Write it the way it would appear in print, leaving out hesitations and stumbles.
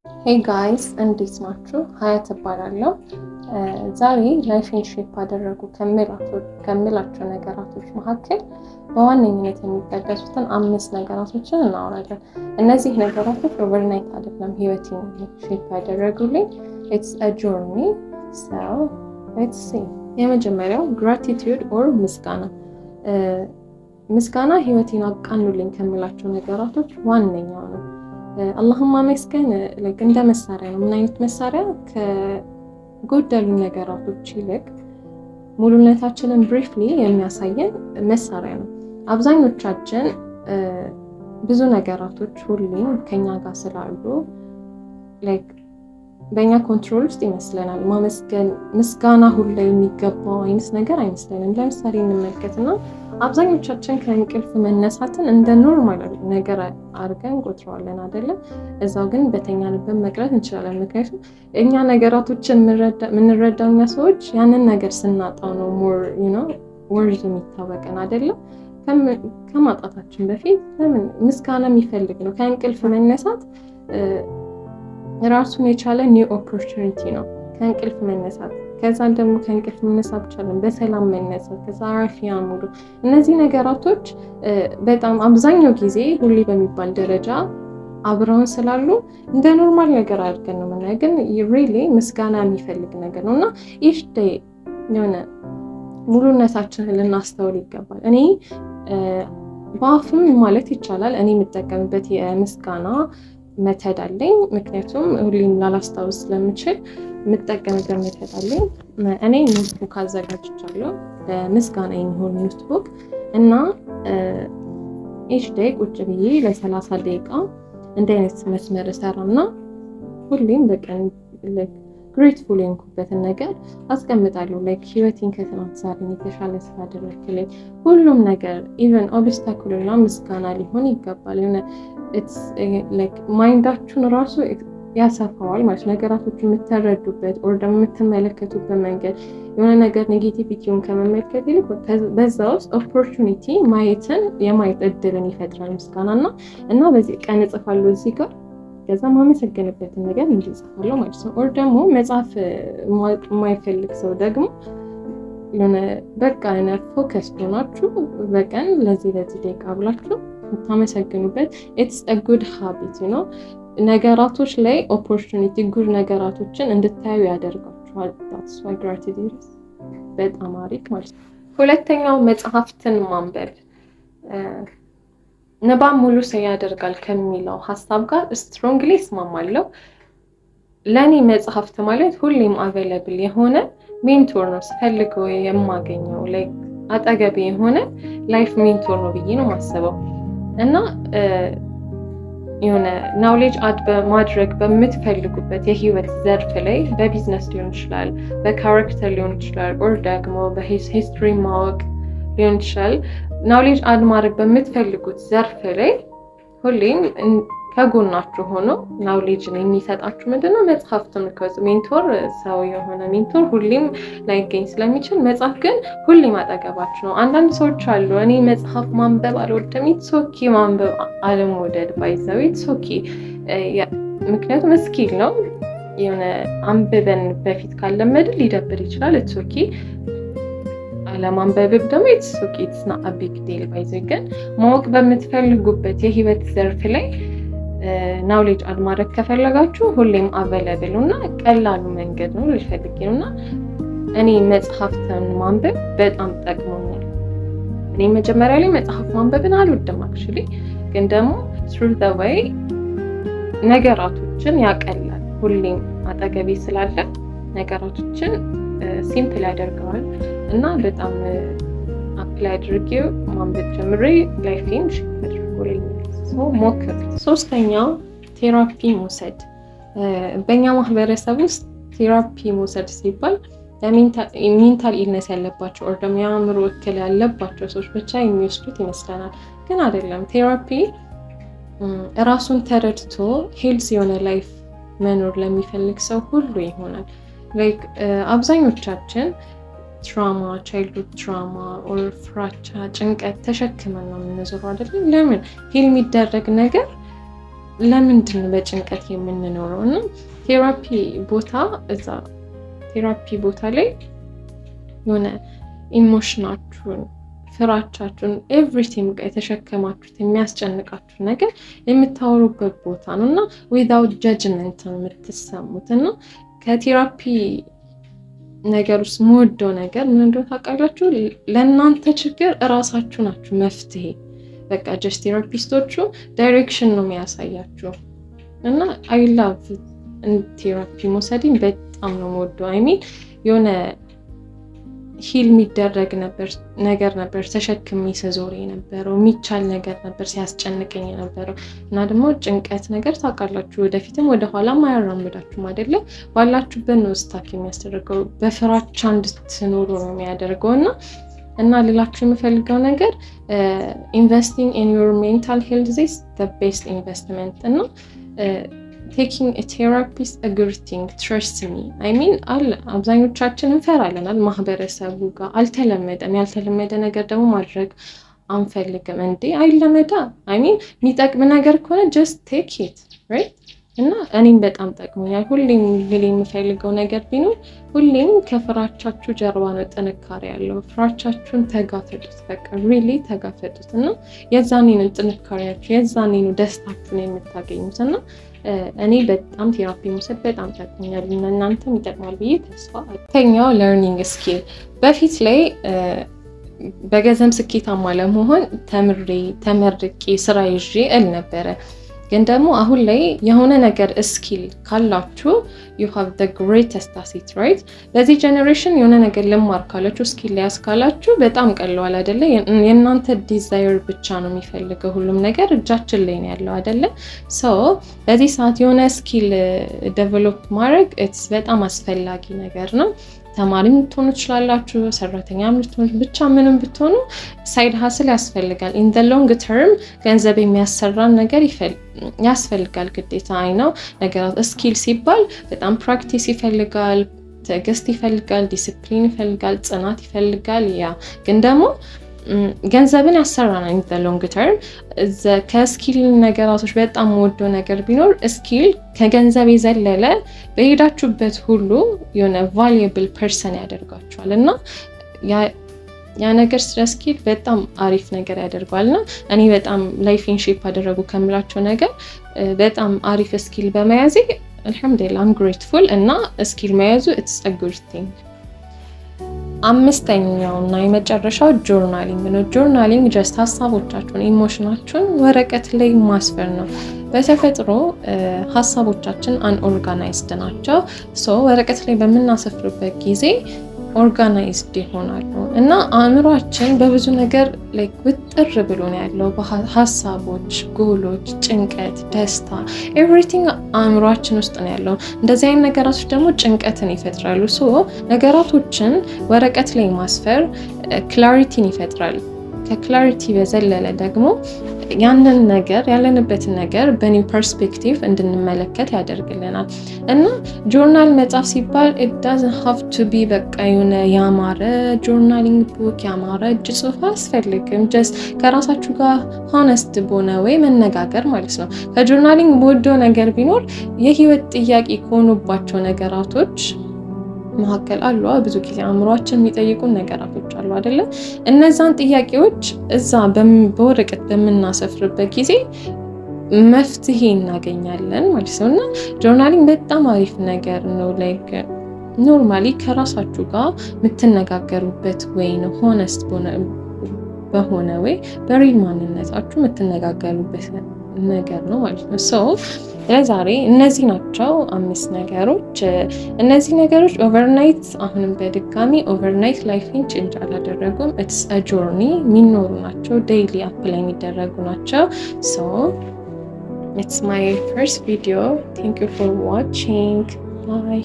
Hey guys እንዴት ናችሁ? ሀያት እባላለሁ። ዛሬ ላይፍን ሼፕ አደረጉ ከምላቸው ነገራቶች መካከል በዋነኝነት የሚጠቀሱትን 5 ነገራቶችን እናወራለን። እነዚህ ነገራቶች ኦቨርናይት አይደለም ህይወቴን ሼፕ ያደረጉልኝ። It's a journey. So let's see. የመጀመሪያው gratitude or ምስጋና። ምስጋና ህይወቴን አቃኑልኝ ከምላቸው ነገራቶች ዋነኛው ነው። አላህም ማመስገን እንደ መሳሪያ ነው። ምን አይነት መሳሪያ? ከጎደሉ ነገራቶች ይልቅ ሙሉነታችንን ብሪፍሊ የሚያሳየን መሳሪያ ነው። አብዛኞቻችን ብዙ ነገራቶች ሁሌም ከኛ ጋር ስላሉ በእኛ ኮንትሮል ውስጥ ይመስለናል። ማመስገን ምስጋና ሁሉ የሚገባው አይነት ነገር አይመስለንም። ለምሳሌ እንመልከትና አብዛኞቻችን ከእንቅልፍ መነሳትን እንደ ኖርማል ነገር አድርገን ቆጥረዋለን አይደለም? እዛው ግን በተኛንበት መቅረት እንችላለን። ምክንያቱም እኛ ነገራቶችን የምንረዳው እኛ ሰዎች ያንን ነገር ስናጣው ነው ወርድ የሚታወቀን አይደለም? ከማጣታችን በፊት ለምን ምስጋና የሚፈልግ ነው። ከእንቅልፍ መነሳት ራሱን የቻለ ኒው ኦፖርቹኒቲ ነው። ከእንቅልፍ መነሳት ከዛን ደግሞ ከእንቅልፍ መነሳት ብቻለን በሰላም መነሳት ከዛ አራፊያ ሙሉ እነዚህ ነገራቶች በጣም አብዛኛው ጊዜ ሁሌ በሚባል ደረጃ አብረውን ስላሉ እንደ ኖርማል ነገር አድርገን ነው የምናየው። ግን ሪሊ ምስጋና የሚፈልግ ነገር ነውና ኢች ዴይ የሆነ ሙሉነታችንን ልናስተውል ይገባል። እኔ በአፍም ማለት ይቻላል እኔ የምጠቀምበት የምስጋና ሜተድ አለኝ። ምክንያቱም ሁሌም ላላስታውስ ስለምችል የምጠቀምበት ሜተድ አለኝ። እኔ ኖትቡክ አዘጋጅቻለሁ ለምስጋና የሚሆን ኖትቡክ እና ኢች ዴይ ቁጭ ብዬ ለ30 ደቂቃ እንደ አይነት መስመር እሰራና ሁሌም በቀን ግሬትፉል የሆንኩበትን ነገር አስቀምጣለሁ። ህይወቴን ከትናንት ዛሬ የተሻለ ስላደረግልኝ ሁሉም ነገር ኢቨን ኦብስታክልና ምስጋና ሊሆን ይገባል። ማይንዳችሁን ራሱ ያሰፋዋል ማለት ነገራቶች የምትረዱበት ኦር ደግሞ የምትመለከቱበት መንገድ የሆነ ነገር ኔጌቲቪቲውን ከመመልከት ይልቅ በዛ ውስጥ ኦፖርቹኒቲ የማየት እድልን ይፈጥራል ምስጋና እና በዚህ ቀን እጽፋለሁ እዚህ ጋር ከዛ ማመሰግንበትን ነገር እንዲጽፋለሁ ማለት ነው። ኦር ደግሞ መጽሐፍ የማይፈልግ ሰው ደግሞ በቃ ፎከስ ሆናችሁ በቀን ለዚህ ደቂቃ ብላችሁ ታመሰግኑበት። ኢትስ አ ጉድ ሃቢት ነገራቶች ላይ ኦፖርቹኒቲ ጉድ ነገራቶችን እንድታዩ ያደርጋችኋል። that's why gratitude በጣም አሪፍ ማለት ነው። ሁለተኛው መጽሐፍትን ማንበብ ንባብ ሙሉ ሰው ያደርጋል ከሚለው ሀሳብ ጋር ስትሮንግሊ እስማማለሁ። ለኔ መጽሐፍት ማለት ሁሌም አቬለብል የሆነ ሜንቶር ነው። ስፈልገው የማገኘው አጠገቤ የሆነ ላይፍ ሜንቶር ነው ብዬ ነው የማስበው እና የሆነ ናውሌጅ አድ በማድረግ በምትፈልጉበት የህይወት ዘርፍ ላይ በቢዝነስ ሊሆን ይችላል፣ በካራክተር ሊሆን ይችላል፣ ኦር ደግሞ በሂስትሪ ማወቅ ሊሆን ይችላል። ናውሌጅ አድ ማድረግ በምትፈልጉት ዘርፍ ላይ ሁሌም ከጎናችሁ ሆኖ ናውሌጅን የሚሰጣችሁ ምንድነው? መጽሐፍት ነው። ሜንቶር ሰው የሆነ ሜንቶር ሁሌም ላይገኝ ስለሚችል መጽሐፍ ግን ሁሌም አጠገባችሁ ነው። አንዳንድ ሰዎች አሉ እኔ መጽሐፍ ማንበብ አልወድም። ኢትስ ኦኬ ማንበብ አለመውደድ ባይዘው ኢትስ ኦኬ። ምክንያቱም ስኪል ነው። የሆነ አንብበን በፊት ካለመድን ሊደብር ይችላል። ኢትስ ኦኬ። አለማንበብ ደግሞ ኢትስ ኦኬ። ኢትስ ና አ ቢግ ዲል ባይዘው። ግን ማወቅ በምትፈልጉበት የህይወት ዘርፍ ላይ ናውሌጅ አድ ማድረግ ከፈለጋችሁ ሁሌም አቬለብል እና ቀላሉ መንገድ ነው ልፈልግ ነውና እኔ መጽሐፍትን ማንበብ በጣም ጠቅሞኛል። እኔ መጀመሪያ ላይ መጽሐፍ ማንበብን አልወድም አክቹሊ፣ ግን ደግሞ through the way ነገራቶችን ያቀላል። ሁሌም አጠገቤ ስላለ ነገራቶችን ሲምፕል ያደርገዋል እና በጣም አፕላይ አድርጌው ማንበብ ጀምሬ ላይፌን አድርጎልኝ ሞክር። ሶስተኛው ቴራፒ መውሰድ። በእኛ ማህበረሰብ ውስጥ ቴራፒ መውሰድ ሲባል ሜንታል ኢልነስ ያለባቸው ኦር ደግሞ የአእምሮ እክል ያለባቸው ሰዎች ብቻ የሚወስዱት ይመስለናል። ግን አይደለም። ቴራፒ ራሱን ተረድቶ ሄልዝ የሆነ ላይፍ መኖር ለሚፈልግ ሰው ሁሉ ይሆናል። አብዛኞቻችን ትራማ ቻይልድሁድ ትራማ ኦር ፍራቻ ጭንቀት ተሸክመን ነው የምንዞረው አይደለም? ለምን ሂል የሚደረግ ነገር ለምንድን ነው በጭንቀት የምንኖረው? እና ቴራፒ ቦታ ላይ የሆነ ኢሞሽናችሁን፣ ፍራቻችሁን፣ ኤቭሪቲንግ የተሸከማችሁት የሚያስጨንቃችሁ ነገር የምታወሩበት ቦታ ነው እና ዊዛውት ጀጅመንት ነው የምትሰሙት። እና ከቴራፒ ነገር ውስጥ የምወደው ነገር ምን እንደሆነ ታውቃላችሁ? ለእናንተ ችግር እራሳችሁ ናችሁ መፍትሄ። በቃ ጀስት ቴራፒስቶቹ ዳይሬክሽን ነው የሚያሳያችሁ እና አይ ላቭ ቴራፒ መውሰድን በጣም ነው የምወደው። አይ ሚን የሆነ ሂል የሚደረግ ነገር ነበር ተሸክሜ ስዞር የነበረው፣ የሚቻል ነገር ነበር ሲያስጨንቀኝ የነበረው። እና ደግሞ ጭንቀት ነገር ታውቃላችሁ ወደፊትም ወደኋላም አያራምዳችሁም አይደለ? ባላችሁበት ነው ስታክ የሚያስደርገው፣ በፍራቻ እንድትኖሩ ነው የሚያደርገው። እና ልላችሁ የምፈልገው ነገር ኢንቨስቲንግ ኢን ዩር ሜንታል ሄልዝ ኢዝ ዘ ቤስት ኢንቨስትመንት። እና taking a therapist a good thing, trust me. I mean አብዛኞቻችን እንፈራለን ማህበረሰቡ ጋር አልተለመደም። ያልተለመደ ነገር ደግሞ ማድረግ አንፈልግም። እንዴ አይለመዳ። I mean የሚጠቅም ነገር ከሆነ just take it, right? እና እኔም በጣም ጠቅሞኛል። ሁሌም የምፈልገው ነገር ቢኖር ሁሌም ከፍራቻችሁ ጀርባ ነው ጥንካሬ ያለው። ፍራቻችሁን ተጋፈጡት፣ በቃ ሪሊ ተጋፈጡት። እና የዛኔ ነው ጥንካሬያችሁ፣ የዛኔ ነው ደስታችሁን የምታገኙት። እና እኔ በጣም ቴራፒ መውሰድ በጣም ጠቅሞኛል። እናንተም ይጠቅማል ብዬ ተስፋ አደርጋለሁ። ለርኒንግ ስኪል በፊት ላይ በገንዘብ ስኬታማ ለመሆን ተመርቄ ስራ ይዤ እል ነበረ። ግን ደግሞ አሁን ላይ የሆነ ነገር ስኪል ካላችሁ you have the greatest asset, right? በዚህ ጀነሬሽን የሆነ ነገር ልማር ካላችሁ ስኪል ላይ ያስካላችሁ በጣም ቀለዋል አይደለ? የእናንተ ዲዛይር ብቻ ነው የሚፈልገው። ሁሉም ነገር እጃችን ላይ ነው ያለው አይደለ? ሶ በዚህ ሰዓት የሆነ ስኪል ዴቨሎፕ ማድረግ በጣም አስፈላጊ ነገር ነው። ተማሪም ልትሆኑ ትችላላችሁ፣ ሰራተኛም ልትሆኑ፣ ብቻ ምንም ብትሆኑ ሳይድ ሀስል ያስፈልጋል። ኢን ዘ ሎንግ ተርም ገንዘብ የሚያሰራን ነገር ያስፈልጋል ግዴታ። አይ ነው ነገራት ስኪል ሲባል በጣም ፕራክቲስ ይፈልጋል፣ ትዕግስት ይፈልጋል፣ ዲሲፕሊን ይፈልጋል፣ ጽናት ይፈልጋል። ያ ግን ደግሞ ገንዘብን ያሰራናል ኢን ዘ ሎንግ ተርም። ከስኪል ነገራቶች በጣም ወደው ነገር ቢኖር ስኪል ከገንዘብ የዘለለ በሄዳችሁበት ሁሉ የሆነ ቫልዩብል ፐርሰን ያደርጋችኋል። እና ያ ነገር ስለ ስኪል በጣም አሪፍ ነገር ያደርጋልና እኔ በጣም ላይፌን ሼፕ አደረጉ ከምላቸው ነገር በጣም አሪፍ ስኪል በመያዜ አልহামዱሊላህ አም ግሬትፉል። እና ስኪል መያዙ ኢትስ አ ጉድ ቲንግ። አምስተኛው እና የመጨረሻው ጆርናሊንግ ነው። ጆርናሊንግ ጀስት ሀሳቦቻችሁን ኢሞሽናችሁን ወረቀት ላይ ማስፈር ነው። በተፈጥሮ ሀሳቦቻችን አንኦርጋናይዝድ ናቸው። ሶ ወረቀት ላይ በምናሰፍርበት ጊዜ ኦርጋናይዝድ ይሆናሉ እና አእምሯችን በብዙ ነገር ውጥር ብሎ ነው ያለው። ሀሳቦች፣ ጎሎች፣ ጭንቀት፣ ደስታ ኤቭሪቲንግ አእምሯችን ውስጥ ነው ያለው። እንደዚህ አይነት ነገራቶች ደግሞ ጭንቀትን ይፈጥራሉ። ሶ ነገራቶችን ወረቀት ላይ ማስፈር ክላሪቲን ይፈጥራል። ከክላሪቲ በዘለለ ደግሞ ያንን ነገር ያለንበትን ነገር በኒው ፐርስፔክቲቭ እንድንመለከት ያደርግልናል። እና ጆርናል መጻፍ ሲባል it doesn't have to be በቃ የሆነ ያማረ ጆርናሊንግ ቡክ ያማረ እጅ ጽሑፍ አያስፈልግም። ጀስት ከራሳችሁ ጋር ሆነስት በሆነ ወይ መነጋገር ማለት ነው። ከጆርናሊንግ በወደው ነገር ቢኖር የህይወት ጥያቄ ከሆኑባቸው ነገራቶች መካከል አሉ። ብዙ ጊዜ አእምሯችን የሚጠይቁን ነገራቶች አሉ አይደለ? እነዛን ጥያቄዎች እዛ በወረቀት በምናሰፍርበት ጊዜ መፍትሄ እናገኛለን ማለት ነው። እና ጆርናሊንግ በጣም አሪፍ ነገር ነው። ላይክ ኖርማሊ ከራሳችሁ ጋር የምትነጋገሩበት ወይ ነው። ሆነስት በሆነ ወይ በሪል ማንነታችሁ የምትነጋገሩበት ነገር ነው ማለት ነው። ሶ ለዛሬ እነዚህ ናቸው 5 ነገሮች። እነዚህ ነገሮች ኦቨርናይት አሁንም በድጋሚ ኦቨርናይት ላይፍን ቼንጅ አላደረጉም። ኢትስ አ ጆርኒ የሚኖሩ ናቸው። ዴይሊ አፕላይ የሚደረጉ ናቸው። ሶ ኢትስ ማይ ፈርስት ቪዲዮ። ቴንክ ዩ ፎር ዋቺንግ ባይ